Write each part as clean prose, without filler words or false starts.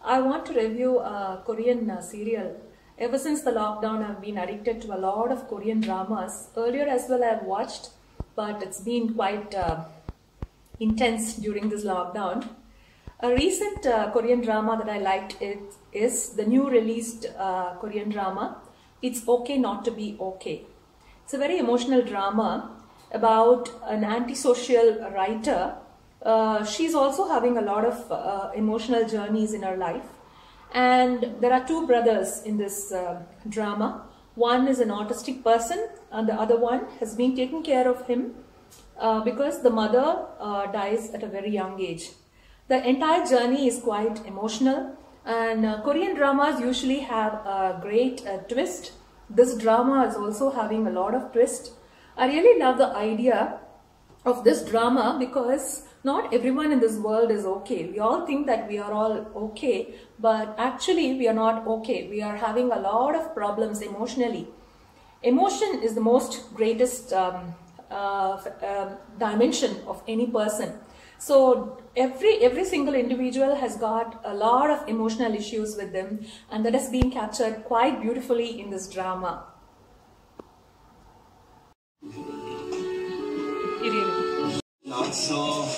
I want to review a Korean serial. Ever since the lockdown, I've been addicted to a lot of Korean dramas. Earlier as well I've watched, but it's been quite intense during this lockdown. A recent Korean drama that I liked is the new released Korean drama, It's Okay Not to Be Okay. It's a very emotional drama about an antisocial writer. She's also having a lot of emotional journeys in her life. And there are two brothers in this drama. One is an autistic person and the other one has been taking care of him because the mother dies at a very young age. The entire journey is quite emotional, and Korean dramas usually have a great twist. This drama is also having a lot of twist. I really love the idea of this drama because not everyone in this world is okay. We all think that we are all okay, but actually we are not okay. We are having a lot of problems emotionally. Emotion is the most greatest dimension of any person. So every single individual has got a lot of emotional issues with them, and that has been captured quite beautifully in this drama. Not so.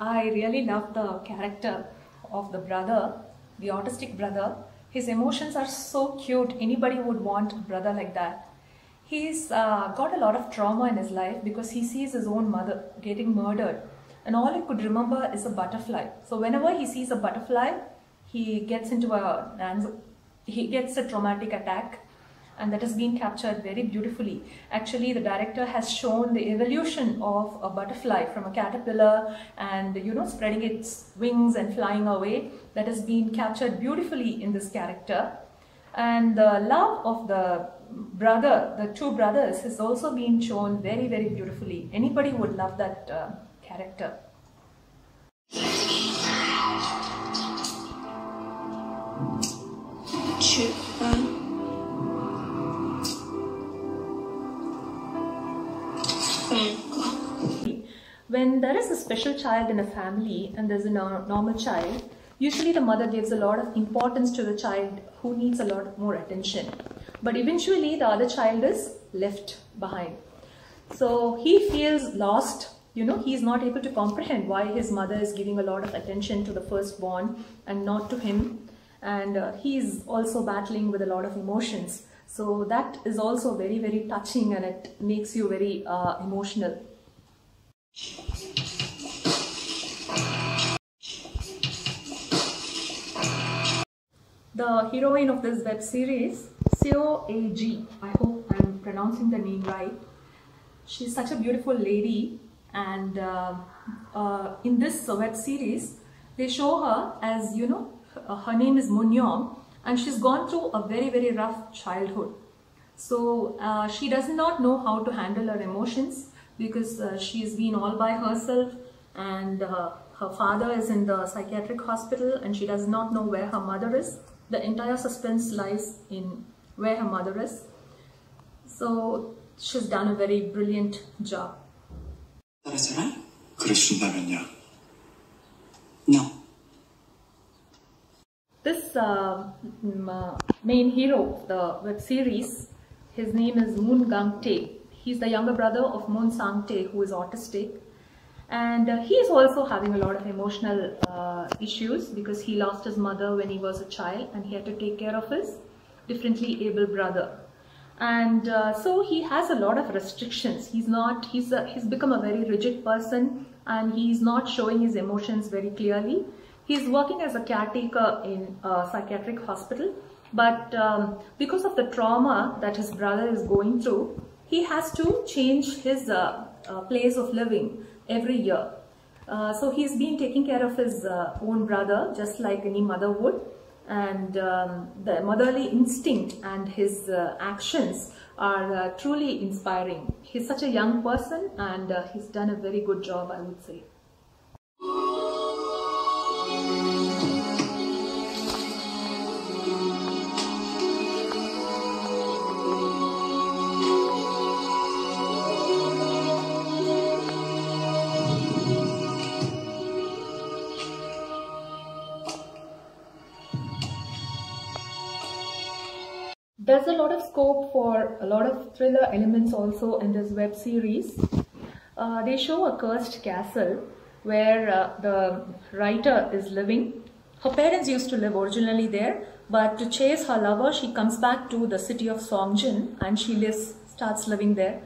I really love the character of the brother, the autistic brother. His emotions are so cute. Anybody would want a brother like that. He's got a lot of trauma in his life because he sees his own mother getting murdered, and all he could remember is a butterfly. So whenever he sees a butterfly, he gets into a traumatic attack, and that has been captured very beautifully. Actually, the director has shown the evolution of a butterfly from a caterpillar and spreading its wings and flying away. That has been captured beautifully in this character. And the love of the two brothers has also been shown very, very beautifully. Anybody would love that character. When there is a special child in a family and there's a normal child, usually the mother gives a lot of importance to the child who needs a lot more attention. But eventually the other child is left behind. So he feels lost. He is not able to comprehend why his mother is giving a lot of attention to the firstborn and not to him. And he is also battling with a lot of emotions. So that is also very, very touching, and it makes you very emotional. The heroine of this web series, Seo A.G. I hope I'm pronouncing the name right. She's such a beautiful lady, and in this web series, they show her as, her name is Moon Young, and she's gone through a very, very rough childhood. So she does not know how to handle her emotions because she's been all by herself, and her father is in the psychiatric hospital, and she does not know where her mother is. The entire suspense lies in where her mother is. So she's done a very brilliant job. No. This main hero of the web series, his name is Moon Gang-tae. He's the younger brother of Moon Sang-tae, who is autistic. And he is also having a lot of emotional issues because he lost his mother when he was a child, and he had to take care of his differently able brother. And so he has a lot of restrictions. He's become a very rigid person, and he's not showing his emotions very clearly. He's working as a caretaker in a psychiatric hospital, but because of the trauma that his brother is going through, he has to change his place of living every year. So he's been taking care of his own brother just like any mother would, and the motherly instinct and his actions are truly inspiring. He's such a young person, and he's done a very good job, I would say. There's a lot of scope for a lot of thriller elements also in this web series. They show a cursed castle where the writer is living. Her parents used to live originally there, but to chase her lover, she comes back to the city of Songjin and she starts living there.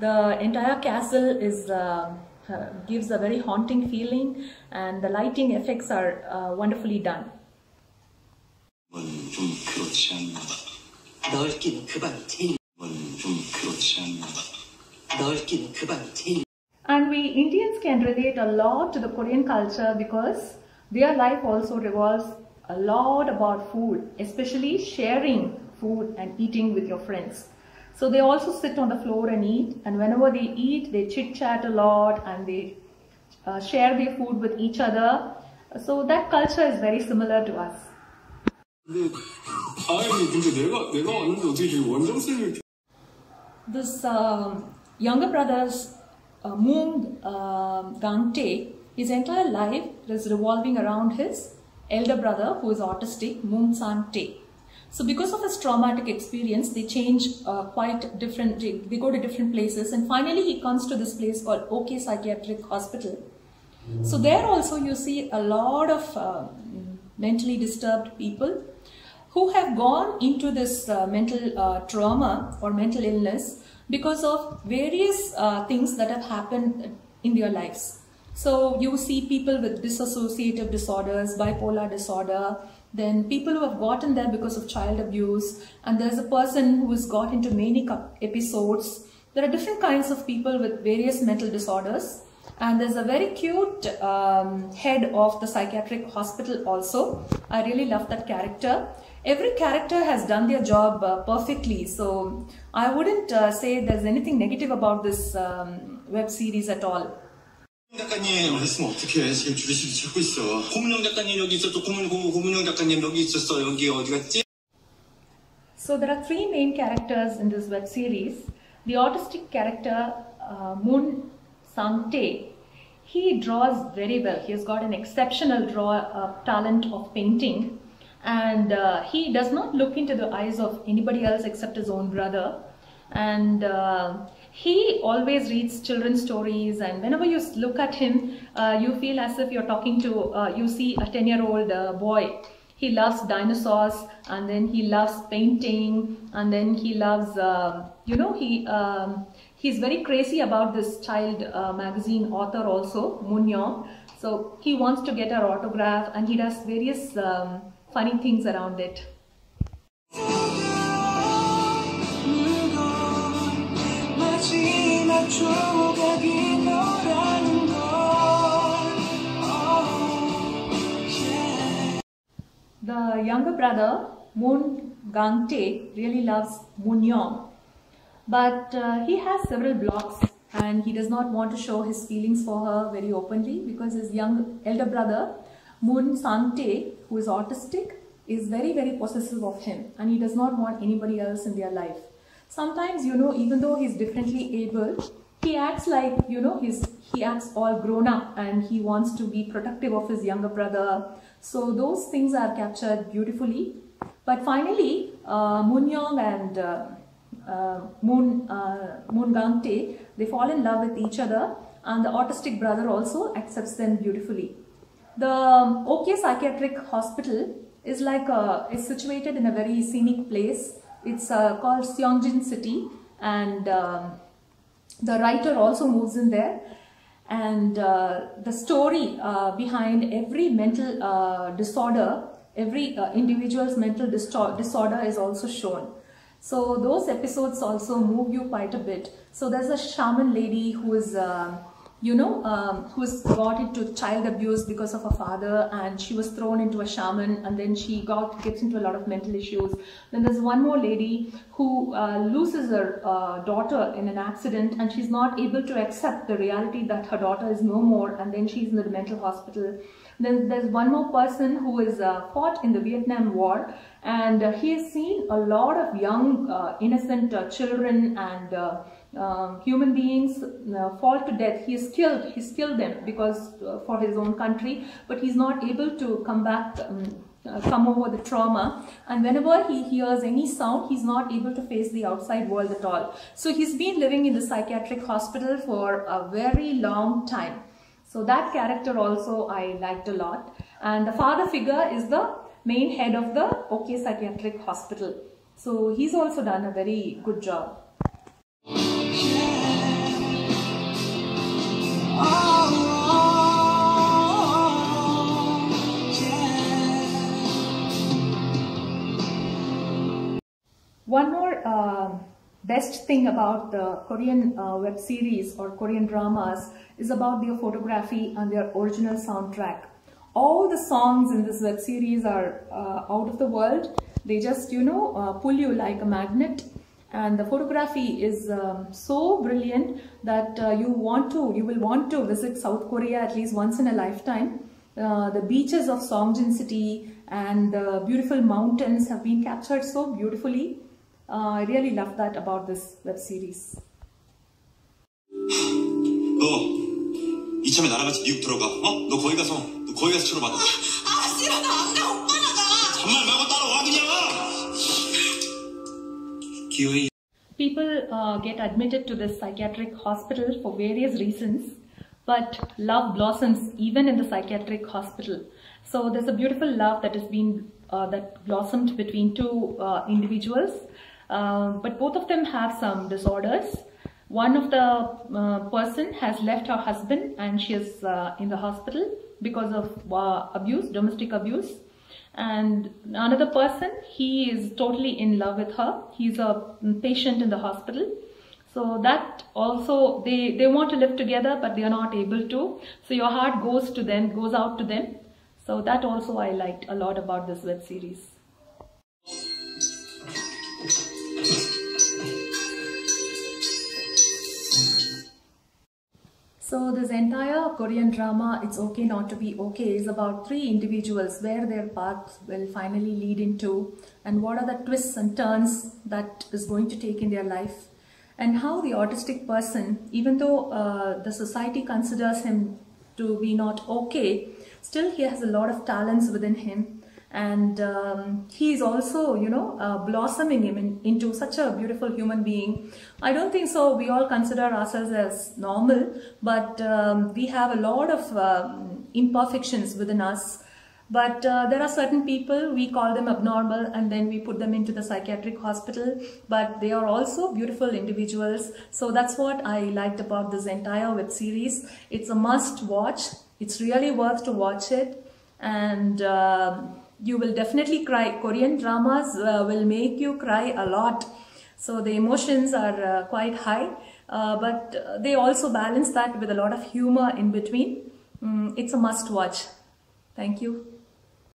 The entire castle is gives a very haunting feeling, and the lighting effects are wonderfully done. 좀 그렇지 않나. 넓기는 그 방이 제일. 좀 그렇지 않나. 넓기는 그 방이 제일. And we Indians can relate a lot to the Korean culture because their life also revolves a lot about food, especially sharing food and eating with your friends. So they also sit on the floor and eat, and whenever they eat, they chit chat a lot and they share their food with each other. So that culture is very similar to us. This younger brother's Moon Gang-tae, his entire life is revolving around his elder brother who is autistic, Moon Sang-tae. So because of his traumatic experience, they change quite different, they go to different places, and finally he comes to this place called OK Psychiatric Hospital. So there also you see a lot of mentally disturbed people who have gone into this mental trauma or mental illness because of various things that have happened in their lives. So you see people with dissociative disorders, bipolar disorder, then people who have gotten there because of child abuse, and there's a person who has got into manic episodes. There are different kinds of people with various mental disorders, and there's a very cute head of the psychiatric hospital also. I really love that character. Every character has done their job perfectly, so I wouldn't say there's anything negative about this web series at all. 작가님 했으면 어떡해. 지금 주리씨도 찾고 있어. 고문영 작가님 여기 있어. 또 고문영 작가님 여기 있었어. 여기 어디 갔지? So there are three main characters in this web series. The autistic character Moon Sang-tae, he draws very well. He has got an exceptional talent of painting, and he does not look into the eyes of anybody else except his own brother. And he always reads children's stories, and whenever you look at him, you feel as if you're talking to, you see a 10-year-old boy. He loves dinosaurs, and then he loves painting, and then he loves, you know, he's very crazy about this child magazine author also, Moon Young. So he wants to get her autograph, and he does various funny things around it. The younger brother, Moon Gang-tae, really loves Moon Young, but he has several blocks and he does not want to show his feelings for her very openly because his elder brother, Moon Sang-tae, who is autistic, is very, very possessive of him, and he does not want anybody else in their life. Sometimes, you know, even though he's differently able, he acts like, you know, he acts all grown up and he wants to be protective of his younger brother. So those things are captured beautifully. But finally, Moon Young and Moon Gang-tae, they fall in love with each other, and the autistic brother also accepts them beautifully. The OK Psychiatric Hospital is is situated in a very scenic place. It's called Seongjin City, and the writer also moves in there. And the story behind every mental disorder, every individual's mental disorder is also shown. So those episodes also move you quite a bit. So there's a shaman lady who is, who's got into child abuse because of her father, and she was thrown into a shaman, and then she gets into a lot of mental issues. Then there's one more lady who loses her daughter in an accident, and she's not able to accept the reality that her daughter is no more, and then she's in the mental hospital. Then there's one more person who is fought in the Vietnam War, and he has seen a lot of young innocent children and human beings fall to death. He's killed them because for his own country, but he's not able to come back come over the trauma, and whenever he hears any sound, he's not able to face the outside world at all. So he's been living in the psychiatric hospital for a very long time. So that character also I liked a lot. And the father figure is the main head of the OK Psychiatric Hospital. So he's also done a very good job. One more best thing about the Korean web series or Korean dramas is about their photography and their original soundtrack. All the songs in this web series are out of the world. They just, pull you like a magnet. And the photography is so brilliant that you will want to visit South Korea at least once in a lifetime. The beaches of Songjin City and the beautiful mountains have been captured so beautifully. I really love that about this web series. 너 이참에 나랑 같이 미국 들어가. 너 거기 가서 치료받아. 싫어, 나 안 가. 오빠 나가. 잔말 말고 따라와 그냥. 기어이. People get admitted to this psychiatric hospital for various reasons, but love blossoms even in the psychiatric hospital. So there's a beautiful love that has been that blossomed between two individuals, but both of them have some disorders. One of the person has left her husband and she is in the hospital because of abuse, domestic abuse. And another person, he is totally in love with her. He's a patient in the hospital. So that also, they want to live together, but they are not able to. So your heart goes out to them. So that also I liked a lot about this web series. So this entire Korean drama, It's Okay Not to Be Okay, is about three individuals where their paths will finally lead into, and what are the twists and turns that is going to take in their life, and how the autistic person, even though the society considers him to be not okay, still he has a lot of talents within him. And he is also, blossoming him into such a beautiful human being. I don't think so we all consider ourselves as normal, but we have a lot of imperfections within us. But there are certain people, we call them abnormal, and then we put them into the psychiatric hospital, but they are also beautiful individuals. So that's what I liked about this entire web series. It's a must watch. It's really worth to watch it. And you will definitely cry. Korean dramas will make you cry a lot. So the emotions are quite high, but they also balance that with a lot of humor in between. It's a must watch. Thank you.